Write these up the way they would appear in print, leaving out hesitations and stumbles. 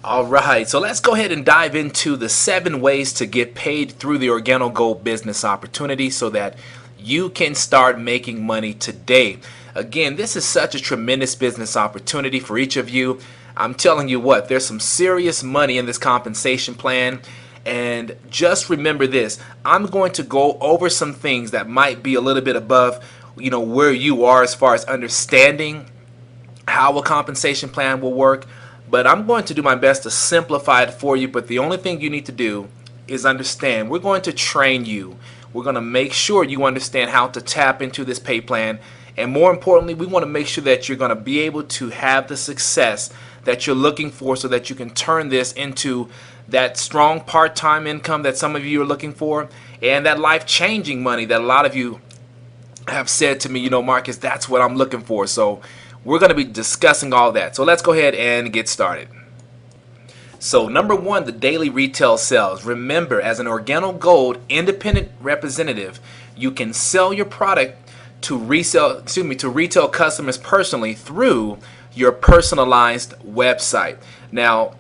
All right, so let's go ahead and dive into the 7 ways to get paid through the Organo Gold business opportunity so that you can start making money today. Again, this is such a tremendous business opportunity for each of you. I'm telling you what, there's some serious money in this compensation plan. And just remember this, I'm going to go over some things that might be a little bit above, where you are as far as understanding how a compensation plan will work. But I'm going to do my best to simplify it for you. But the only thing you need to do is understand. We're going to train you. We're going to make sure you understand how to tap into this pay plan. And more importantly, we want to make sure that you're going to be able to have the success that you're looking for so that you can turn this into that strong part-time income that some of you are looking for and that life-changing money that a lot of you have said to me, Marcus, that's what I'm looking for. So we're going to be discussing all that. So let's go ahead and get started. So number one, the daily retail sales. Remember, as an Organo Gold independent representative, you can sell your product to retail customers personally through your personalized website. Now,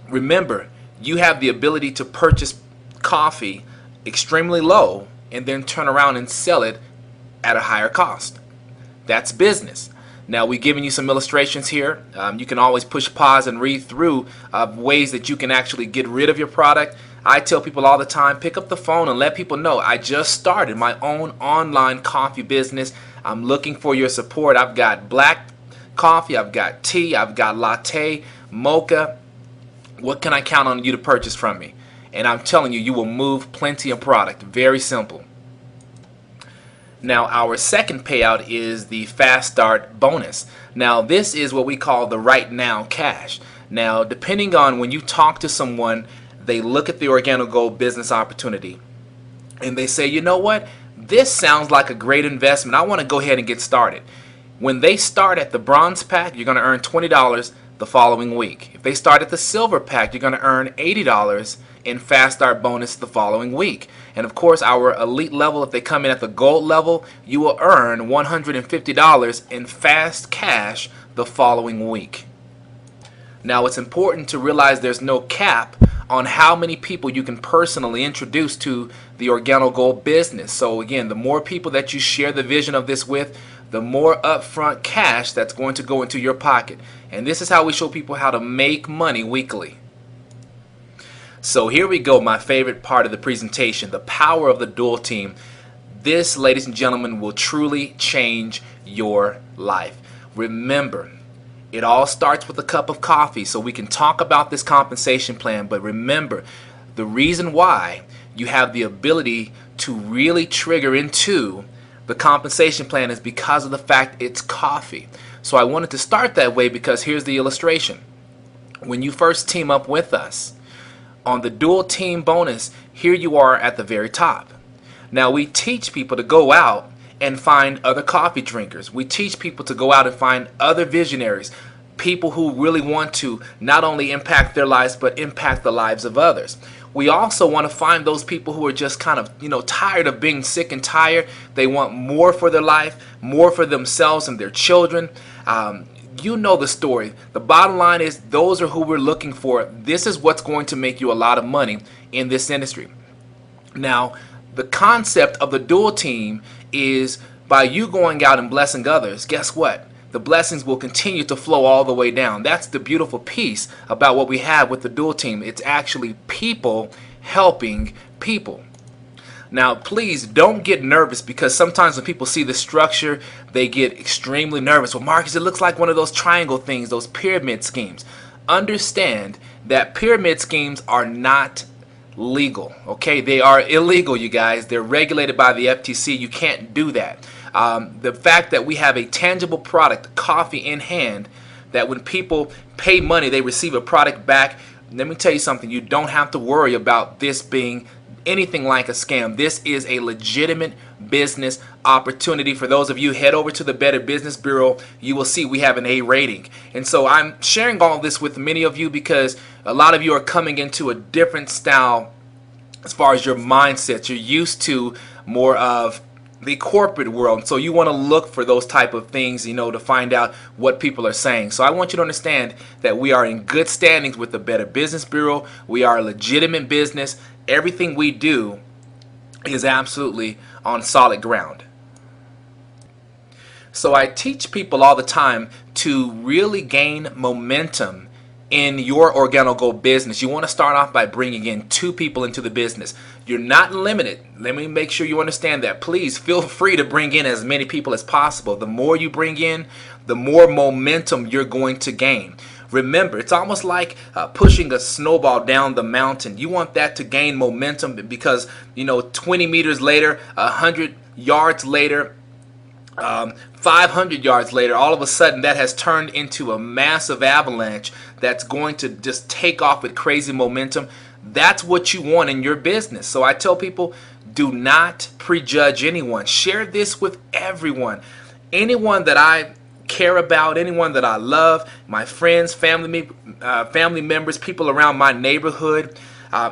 remember, you have the ability to purchase coffee extremely low and then turn around and sell it at a higher cost. That's business. Now, we've given you some illustrations here. You can always push pause and read through ways that you can actually get rid of your product. I tell people all the time, pick up the phone and let people know I just started my own online coffee business. I'm looking for your support. I've got black coffee, I've got tea, I've got latte, mocha. What can I count on you to purchase from me? And I'm telling you, you will move plenty of product. Very simple. Now, our second payout is the Fast Start bonus. Now, this is what we call the right now cash. Now, depending on when you talk to someone, they look at the Organo Gold business opportunity and they say, you know what? This sounds like a great investment. I want to go ahead and get started. When they start at the bronze pack, you're going to earn $20 the following week. If they start at the silver pack, you're going to earn $80 in Fast Start bonus the following week. And of course, our elite level, if they come in at the gold level, you will earn $150 in fast cash the following week. Now, it's important to realize there's no cap on how many people you can personally introduce to the Organo Gold business. So again, the more people that you share the vision of this with, the more upfront cash that's going to go into your pocket. And this is how we show people how to make money weekly. So here we go, my favorite part of the presentation, the power of the dual team. This, ladies and gentlemen, will truly change your life. Remember, it all starts with a cup of coffee, so we can talk about this compensation plan. But remember, the reason why you have the ability to really trigger into the compensation plan is because of the fact it's coffee. So I wanted to start that way because here's the illustration. When you first team up with us, on the dual team bonus, here you are at the very top. Now, we teach people to go out and find other coffee drinkers. We teach people to go out and find other visionaries, people who really want to not only impact their lives but impact the lives of others. We also want to find those people who are just kind of, tired of being sick and tired. They want more for their life, more for themselves and their children. You know the story. The bottom line is those are who we're looking for. This is what's going to make you a lot of money in this industry. Now, the concept of the dual team is by you going out and blessing others, guess what? The blessings will continue to flow all the way down. That's the beautiful piece about what we have with the dual team. It's actually people helping people. Now, please don't get nervous because sometimes when people see the structure, they get extremely nervous. Well, Marcus, it looks like one of those triangle things, those pyramid schemes. Understand that pyramid schemes are not legal, okay? They are illegal, you guys. They're regulated by the FTC. You can't do that. The fact that we have a tangible product, coffee in hand, that when people pay money, they receive a product back. Let me tell you something. You don't have to worry about this being anything like a scam. This is a legitimate business opportunity. For those of you, head over to the Better Business Bureau. You will see we have an A rating. And so I'm sharing all this with many of you because a lot of you are coming into a different style as far as your mindset. You're used to more of the corporate world. So you want to look for those type of things, to find out what people are saying. So I want you to understand that we are in good standings with the Better Business Bureau. We are a legitimate business. Everything we do is absolutely on solid ground. So I teach people all the time to really gain momentum in your Organo Go business. You want to start off by bringing in 2 people into the business. You're not limited. Let me make sure you understand that. Please feel free to bring in as many people as possible. The more you bring in, the more momentum you're going to gain. Remember, it's almost like pushing a snowball down the mountain. You want that to gain momentum because, 20 meters later, 100 yards later, 500 yards later, all of a sudden that has turned into a massive avalanche that's going to just take off with crazy momentum. That's what you want in your business. So I tell people, do not prejudge anyone. Share this with everyone. Anyone that I care about, anyone that I love, my friends, family members, people around my neighborhood.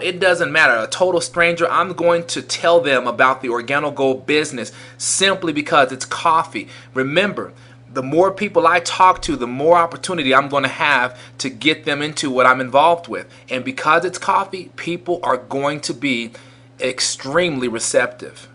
It doesn't matter. A total stranger, I'm going to tell them about the Organo Go business simply because it's coffee. Remember, the more people I talk to, the more opportunity I'm going to have to get them into what I'm involved with. And because it's coffee, people are going to be extremely receptive.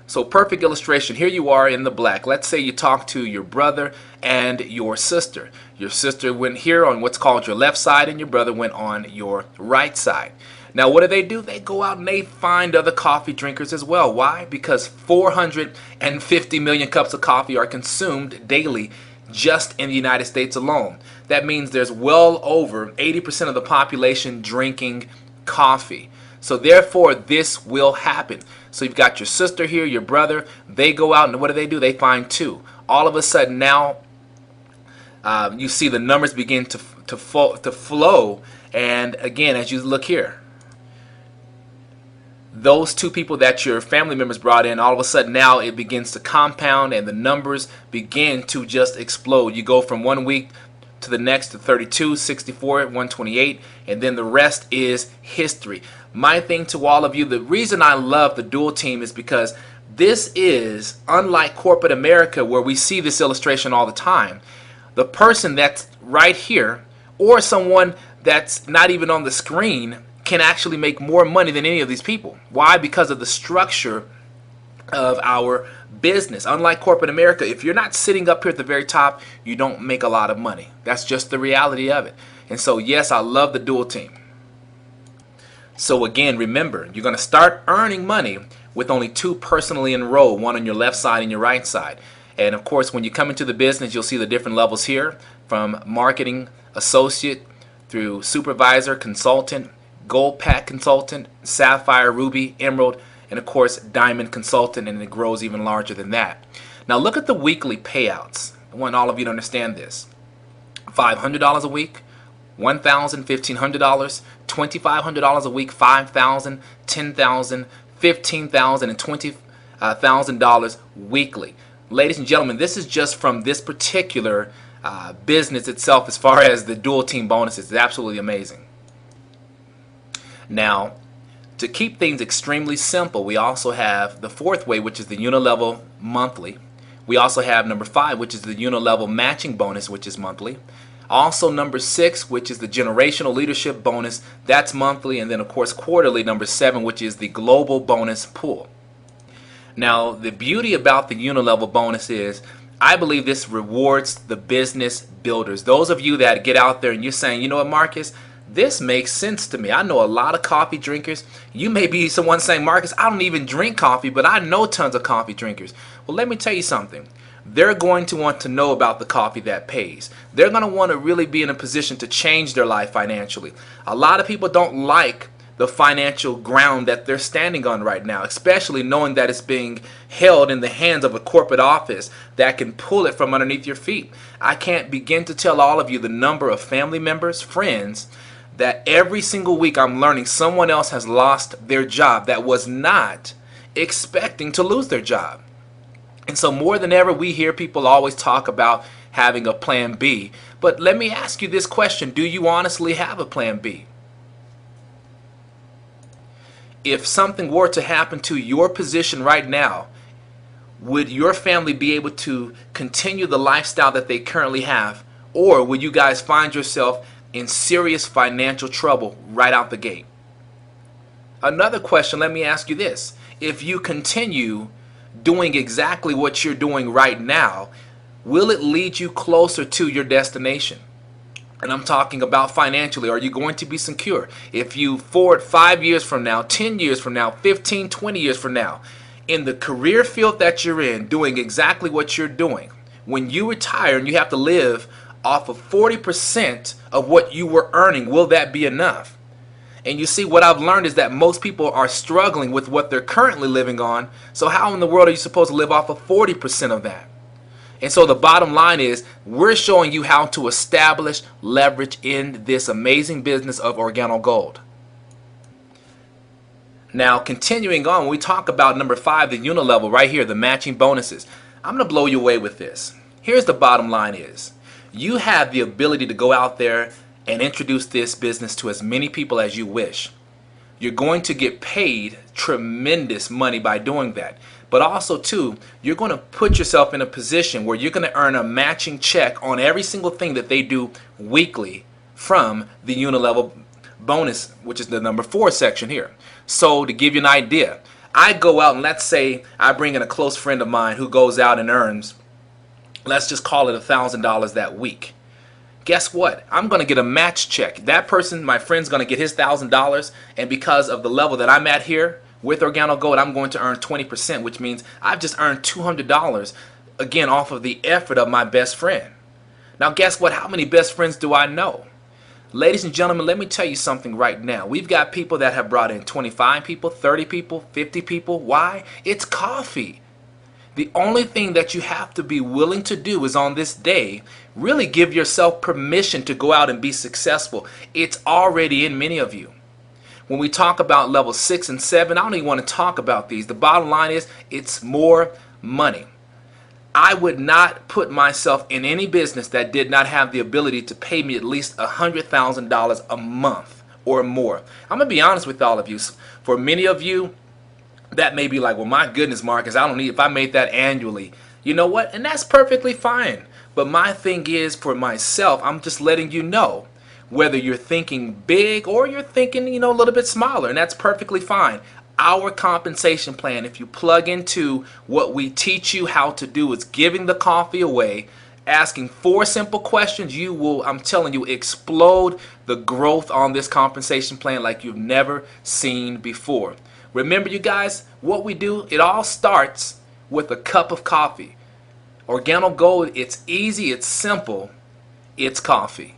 So perfect illustration. Here you are in the black. Let's say you talk to your brother and your sister. Your sister went here on what's called your left side and your brother went on your right side. Now what do? They go out and they find other coffee drinkers as well. Why? Because 450 million cups of coffee are consumed daily just in the United States alone. That means there's well over 80% of the population drinking coffee. So therefore, this will happen. So you've got your sister here, your brother. They go out and what do? They find 2. All of a sudden now, you see the numbers begin to flow. And again, as you look here, those 2 people that your family members brought in, all of a sudden now it begins to compound and the numbers begin to just explode. You go from 1 week to the next to 32, 64, 128, and then the rest is history. My thing to all of you, the reason I love the dual team is because this is unlike corporate America where we see this illustration all the time. The person that's right here or someone that's not even on the screen can actually make more money than any of these people. Why? Because of the structure of our business. Unlike corporate America, if you're not sitting up here at the very top, you don't make a lot of money. That's just the reality of it. And so yes, I love the dual team. So again, remember, you're going to start earning money with only 2 personally enrolled, one on your left side and your right side. And of course, when you come into the business, you'll see the different levels here, from marketing associate through supervisor, consultant, gold pack consultant, sapphire, ruby, emerald, and of course diamond consultant, and it grows even larger than that. Now look at the weekly payouts. I want all of you to understand this. $500 a week, $1,000, $1,500, $2,500 a week, $5,000, $10,000, $15,000, and $20,000 weekly. Ladies and gentlemen, this is just from this particular business itself as far as the dual team bonuses. It's absolutely amazing. Now, to keep things extremely simple, we also have the 4th way, which is the unilevel monthly. We also have number 5, which is the unilevel matching bonus, which is monthly. Also number 6, which is the generational leadership bonus, that's monthly. And then of course quarterly, number 7, which is the global bonus pool. Now the beauty about the unilevel bonus is I believe this rewards the business builders. Those of you that get out there and you're saying, you know what, Marcus, this makes sense to me. I know a lot of coffee drinkers. You may be someone saying, Marcus, I don't even drink coffee, but I know tons of coffee drinkers. Well, let me tell you something. They're going to want to know about the coffee that pays. They're going to want to really be in a position to change their life financially. A lot of people don't like the financial ground that they're standing on right now, especially knowing that it's being held in the hands of a corporate office that can pull it from underneath your feet. I can't begin to tell all of you the number of family members, friends, that every single week I'm learning someone else has lost their job that was not expecting to lose their job. And so more than ever, we hear people always talk about having a plan B. But let me ask you this question. Do you honestly have a plan B? If something were to happen to your position right now, would your family be able to continue the lifestyle that they currently have? Or would you guys find yourself in serious financial trouble right out the gate? Another question, let me ask you this. If you continue doing exactly what you're doing right now, will it lead you closer to your destination? And I'm talking about financially. Are you going to be secure? If you forward 5 years from now, 10 years from now, 15, 20 years from now, in the career field that you're in, doing exactly what you're doing, when you retire and you have to live off of 40% of what you were earning, will that be enough? And you see, what I've learned is that most people are struggling with what they're currently living on. So how in the world are you supposed to live off of 40% of that? And so the bottom line is, we're showing you how to establish leverage in this amazing business of Organo Gold. Now, continuing on, when we talk about number 5, the unilevel right here, the matching bonuses, I'm going to blow you away with this. Here's the bottom line is, you have the ability to go out there and introduce this business to as many people as you wish. You're going to get paid tremendous money by doing that. But also, too, you're going to put yourself in a position where you're going to earn a matching check on every single thing that they do weekly from the unilevel bonus, which is the number 4 section here. So to give you an idea, I go out and let's say I bring in a close friend of mine who goes out and earns, let's just call it $1,000 that week. Guess what? I'm going to get a match check. That person, my friend's going to get his $1,000, and because of the level that I'm at here with Organo Gold, I'm going to earn 20%, which means I've just earned $200, again, off of the effort of my best friend. Now, guess what? How many best friends do I know? Ladies and gentlemen, let me tell you something right now. We've got people that have brought in 25 people, 30 people, 50 people. Why? It's coffee. The only thing that you have to be willing to do is on this day, really give yourself permission to go out and be successful. It's already in many of you. When we talk about level 6 and 7, I don't even want to talk about these. The bottom line is, it's more money. I would not put myself in any business that did not have the ability to pay me at least $100,000 a month or more. I'm going to be honest with all of you. For many of you, that may be like, well, my goodness, Marcus, I don't need, if I made that annually. You know what? And that's perfectly fine. But my thing is, for myself, I'm just letting you know, whether you're thinking big or you're thinking, a little bit smaller, and that's perfectly fine. Our compensation plan, if you plug into what we teach you how to do, is giving the coffee away, asking 4 simple questions, you will, I'm telling you, explode the growth on this compensation plan like you've never seen before. Remember, you guys, what we do, it all starts with a cup of coffee. Organo Gold, it's easy, it's simple, it's coffee.